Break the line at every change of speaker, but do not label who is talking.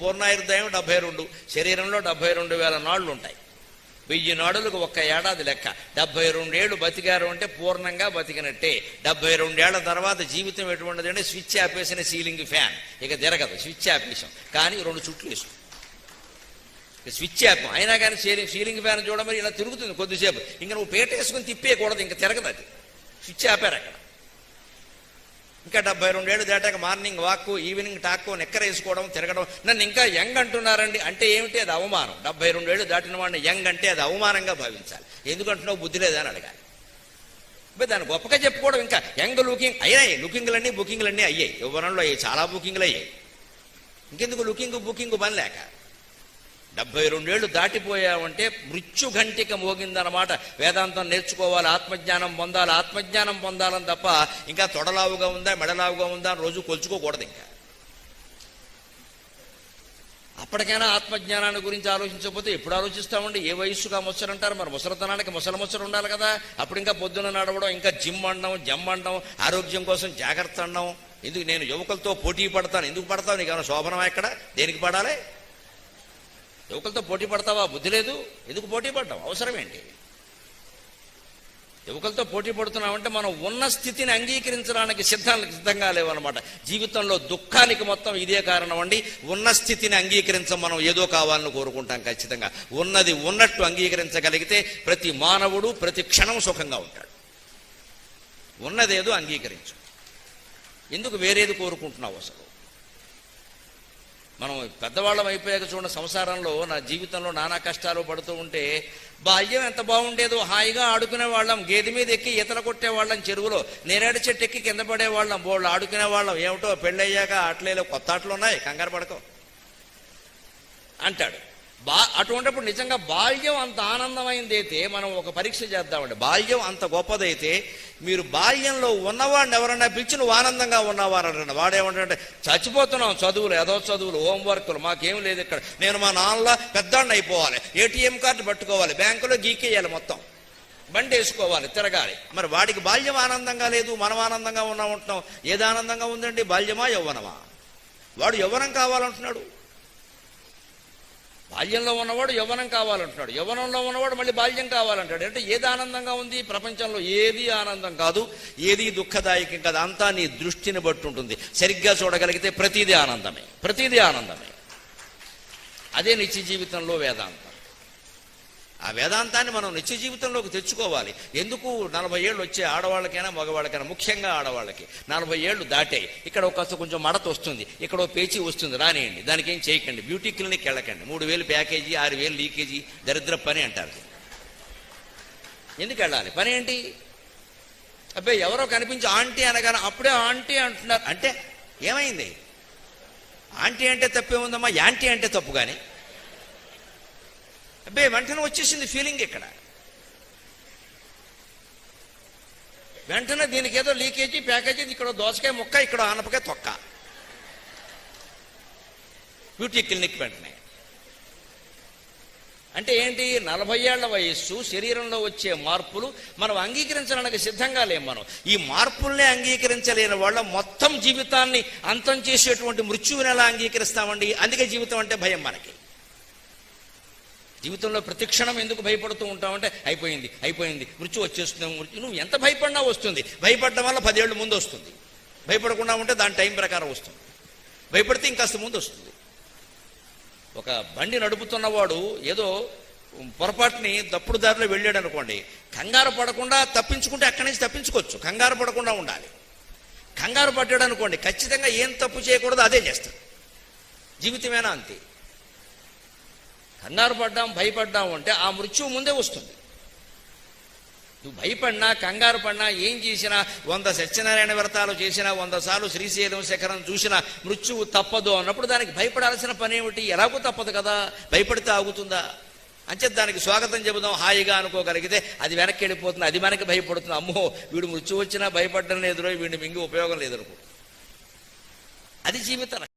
పూర్ణాయుర్దాయం 72, శరీరంలో 72,000 నాళ్ళు ఉంటాయి. 1000 నాడులకు ఒక్క ఏడాది లెక్క. 72 ఏళ్ళు బతికారు అంటే పూర్ణంగా బతికినట్టే. 72 ఏళ్ల తర్వాత జీవితం ఎటువంటిది అంటే స్విచ్ ఆపేసిన సీలింగ్ ఫ్యాన్, ఇక తిరగదు. స్విచ్ ఆపేసాం కానీ 2 చుట్లు వేసాం. స్విచ్ ఆపాం అయినా కానీ సీలింగ్ ఫ్యాన్ చూడమని ఇలా తిరుగుతుంది కొద్దిసేపు. ఇంకా నువ్వు పేట వేసుకుని తిప్పేయకూడదు, ఇంకా తిరగదు. అది స్విచ్ ఆపారు అక్కడ. ఇంకా 72 ఏళ్ళు దాటాక మార్నింగ్ వాక్, ఈవినింగ్ టాక్, నెక్కర వేసుకోవడం, తిరగడం. నన్ను ఇంకా యంగ్ అంటున్నారండి అంటే ఏమిటి? అది అవమానం. 72 ఏళ్ళు దాటిన వాడిని యంగ్ అంటే అది అవమానంగా భావించాలి. ఎందుకంటున్నావు, బుద్ధి లేదా అని అడగాలి. దాన్ని గొప్పగా చెప్పుకోవడం. ఇంకా యంగ్ లుకింగ్ అయినాయి, లుకింగ్లన్నీ బుకింగ్లన్నీ అయ్యాయి. యవ్వనంలో అయ్యాయి, చాలా బుకింగ్లు అయ్యాయి. ఇంకెందుకు లుకింగ్ బుకింగ్ పని లేక 72 ఏళ్ళు దాటిపోయావంటే మృత్యుఘంటిక మోగిందన్నమాట. వేదాంతం నేర్చుకోవాలి, ఆత్మజ్ఞానం పొందాలి. ఆత్మజ్ఞానం పొందాలని తప్ప ఇంకా తొడలావుగా ఉందా మెడలావుగా ఉందా అని రోజు కొలుచుకోకూడదు. ఇంకా అప్పటికైనా ఆత్మజ్ఞానాన్ని గురించి ఆలోచించకపోతే ఎప్పుడు ఆలోచిస్తామండి? ఏ వయస్సుగా ముసరంటారు? మరి ముసలితనానికి ముసలు ఉండాలి కదా. అప్పుడు ఇంకా పొద్దున నడవడం, ఇంకా జిమ్ అనడం, జమ్ అనడం, ఆరోగ్యం కోసం జాగ్రత్త అనడం. ఎందుకు? నేను యువకులతో పోటీ పడతాను. ఎందుకు పడతావు? నీకు ఏమైనా శోభనం ఎక్కడ? దేనికి పడాలి? యువకులతో పోటీ పడతావా? బుద్ధి లేదు. ఎందుకు పోటీ పడ్డావు? అవసరం ఏంటి? యువకులతో పోటీ పడుతున్నామంటే మనం ఉన్న స్థితిని అంగీకరించడానికి సిద్ధంగా లేవన్నమాట. జీవితంలో దుఃఖానికి మొత్తం ఇదే కారణం అండి. ఉన్న స్థితిని అంగీకరించం. మనం ఏదో కావాలని కోరుకుంటాం. ఖచ్చితంగా ఉన్నది ఉన్నట్టు అంగీకరించగలిగితే ప్రతి మానవుడు ప్రతి క్షణం సుఖంగా ఉంటాడు. ఉన్నదేదో అంగీకరించు. ఎందుకు వేరేది కోరుకుంటున్నావు? అసలు మనం పెద్దవాళ్ళం అయిపోయాక చూడండి, సంసారంలో నా జీవితంలో నానా కష్టాలు పడుతూ ఉంటే బాల్యం ఎంత బాగుండేదో. హాయిగా ఆడుకునే వాళ్ళం, గేదె మీద ఎక్కి ఈతలు కొట్టేవాళ్ళం, చెరువులో నేరేడు చెట్టు ఎక్కి కింద పడేవాళ్ళం, బోళ్ళు ఆడుకునే వాళ్ళం. ఏమిటో పెళ్ళయ్యాక ఆటలేలో కొత్త ఆటలు ఉన్నాయి, కంగారు పడకో అంటాడు. అటువంటిప్పుడు నిజంగా బాల్యం అంత ఆనందమైందైతే మనం ఒక పరీక్ష చేద్దామండి. బాల్యం అంత గొప్పదైతే మీరు బాల్యంలో ఉన్నవాడిని ఎవరన్నా పిలిచి నువ్వు ఆనందంగా ఉన్నవారంటే వాడేమంటే చచ్చిపోతున్నాం, చదువులు ఏదో చదువులు, హోంవర్క్లు, మాకేం లేదు ఇక్కడ. నేను మా నాన్నలా పెద్దాడిని అయిపోవాలి, ఏటీఎం కార్డు పట్టుకోవాలి, బ్యాంకులో గీకేయాలి, మొత్తం బండి వేసుకోవాలి, తిరగాలి. మరి వాడికి బాల్యం ఆనందంగా లేదు, మనం ఆనందంగా ఉంటున్నాం. ఏది ఆనందంగా ఉందండి? బాల్యమా యవ్వనమా? వాడు యవ్వనం కావాలంటున్నాడు. బాల్యంలో ఉన్నవాడు యవ్వనం కావాలంటున్నాడు, యవ్వనంలో ఉన్నవాడు మళ్ళీ బాల్యం కావాలంటాడు. అంటే ఏది ఆనందంగా ఉంది? ప్రపంచంలో ఏది ఆనందం కాదు, ఏది దుఃఖదాయకం కాదు. అంతా నీ దృష్టిని బట్టి ఉంటుంది. సరిగ్గా చూడగలిగితే ప్రతిదీ ఆనందమే, ప్రతిదీ ఆనందమే. అదే నిత్య జీవితంలో వేదాంతం. ఆ వేదాంతాన్ని మనం నిత్య జీవితంలోకి తెచ్చుకోవాలి. ఎందుకు? 40 ఏళ్ళు వచ్చే ఆడవాళ్ళకైనా మగవాళ్ళకైనా, ముఖ్యంగా ఆడవాళ్ళకి 40 ఏళ్ళు దాటాయి. ఇక్కడ కొంచెం మడత వస్తుంది, ఇక్కడ పేచీ వస్తుంది, రానియండి, దానికి ఏం చేయకండి, బ్యూటీ క్లినిక్ వెళ్ళకండి, 3000 ప్యాకేజీ, 6000 లీకేజీ, దరిద్ర పని అంటారు. ఎందుకు వెళ్ళాలి? పని ఏంటి? అబ్బాయి ఎవరో కనిపించి ఆంటీ అనగానే అప్పుడే ఆంటీ అంటున్నారు. అంటే ఏమైంది? ఆంటీ అంటే తప్పే ఉందమ్మా, యాంటీ అంటే తప్పు. కానీ అబ్బాయి వెంటనే వచ్చేసింది ఫీలింగ్. ఇక్కడ వెంటనే దీనికి ఏదో లీకేజీ, ప్యాకేజీ, ఇక్కడ దోసకాయ ముక్క, ఇక్కడ ఆనపకాయ తొక్క, బ్యూటీ క్లినిక్ వెంటనే. అంటే ఏంటి? 40 ఏళ్ల వయస్సు, శరీరంలో వచ్చే మార్పులు మనం అంగీకరించడానికి సిద్ధంగా లేం. మనం ఈ మార్పుల్నే అంగీకరించలేని వాళ్ళ మొత్తం జీవితాన్ని అంతం చేసేటువంటి మృత్యువుని ఎలా అంగీకరిస్తామండి? అందుకే జీవితం అంటే భయం మనకి. జీవితంలో ప్రతి క్షణం ఎందుకు భయపడుతూ ఉంటామంటే అయిపోయింది మృత్యు వచ్చేస్తుంది. మృత్యు నువ్వు ఎంత భయపడినా వస్తుంది. భయపడడం వల్ల 10 ఏళ్ళు ముందు వస్తుంది. భయపడకుండా ఉంటే దాని టైం ప్రకారం వస్తుంది. భయపడితే ఇంకాస్త ముందు వస్తుంది. ఒక బండి నడుపుతున్నవాడు ఏదో పొరపాటుని తప్పుడు దారిలో వెళ్ళాడు అనుకోండి, కంగారు పడకుండా తప్పించుకుంటే అక్కడి నుంచి తప్పించుకోవచ్చు. కంగారు పడకుండా ఉండాలి. కంగారు పడ్డాడు అనుకోండి, ఖచ్చితంగా ఏం తప్పు చేయకూడదు అదే చేస్తాడు. జీవితమేనా అంతే. కంగారు పడ్డాం, భయపడ్డాం అంటే ఆ మృత్యువు ముందే వస్తుంది. నువ్వు భయపడినా, కంగారు పడినా, ఏం చేసినా, 100 సత్యనారాయణ వ్రతాలు చేసినా, 100 సార్లు శ్రీశైలం శిఖరం చూసినా మృత్యువు తప్పదు అన్నప్పుడు దానికి భయపడాల్సిన పని ఏమిటి? ఎలాగూ తప్పదు కదా. భయపడితే ఆగుతుందా? అంచేత దానికి స్వాగతం చెబుదాం హాయిగా అనుకోగలిగితే అది వెనక్కి వెళ్ళిపోతుంది. అది మనకి భయపడుతుంది. అమ్మో వీడు మృత్యు వచ్చినా భయపడడం లేదు, వీడిని మింగి ఉపయోగం లేదనుకో. అది జీవితం.